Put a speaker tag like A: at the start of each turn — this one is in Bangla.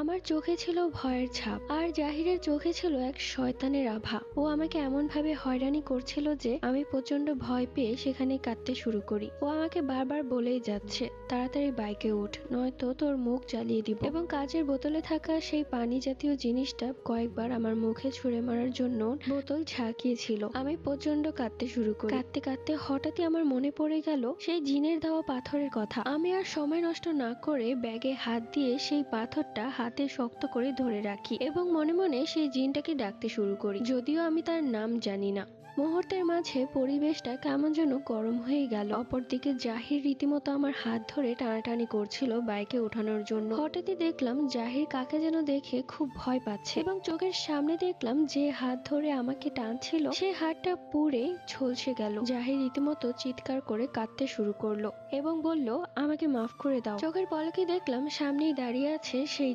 A: আমার চোখে ছিল ভয়ের ছাপ, আর জাহিরের চোখে ছিল এক শয়তানের আভা। ও আমাকে এমন ভাবে হয়রানি করছিল যে আমি প্রচন্ড ভয় পেয়ে সেখানে কাঁদতে শুরু করি। ও আমাকে বারবার বলেই যাচ্ছে, তাড়াতাড়ি বাইকে উঠ, নয়তো তোর মুখ জ্বালিয়ে দিব। এবং কাচের বোতলে থাকা সেই পানি জাতীয় জিনিসটা কয়েকবার আমার মুখে ছুঁড়ে মারার জন্য বোতল ঝাঁকিয়েছিল। আমি প্রচন্ড কাঁদতে শুরু করি। কাঁদতে কাঁদতে হঠাৎই আমার মনে পড়ে গেল সেই জিনের দেওয়া পাথরের কথা। আমি আর সময় নষ্ট না করে ব্যাগে হাত দিয়ে সেই পাথরটা হাতে শক্ত করে ধরে রাখি এবং মনে মনে সেই জিনটাকে ডাকতে শুরু করি, যদিও আমি তার নাম জানি না। মুহূর্তের মাঝে পরিবেশটা কেমন যেন গরম হয়ে গেল। অপরদিকে জাহির রীতিমতো আমার হাত ধরে টানাটানি করছিল বাইকে ওঠানোর জন্য। হঠাৎই দেখলাম জাহির কাকে যেন দেখে খুব ভয় পাচ্ছে এবং চোখের সামনে দেখলাম যে হাত ধরে আমাকে টানছিল সেই হাতটা পুড়ে ঝলসে গেল। জাহির রীতিমতো চিৎকার করে কাঁদতে শুরু করলো এবং বলল, আমাকে মাফ করে দাও। চোখের পলকে দেখলাম সামনেই দাঁড়িয়ে আছে সেই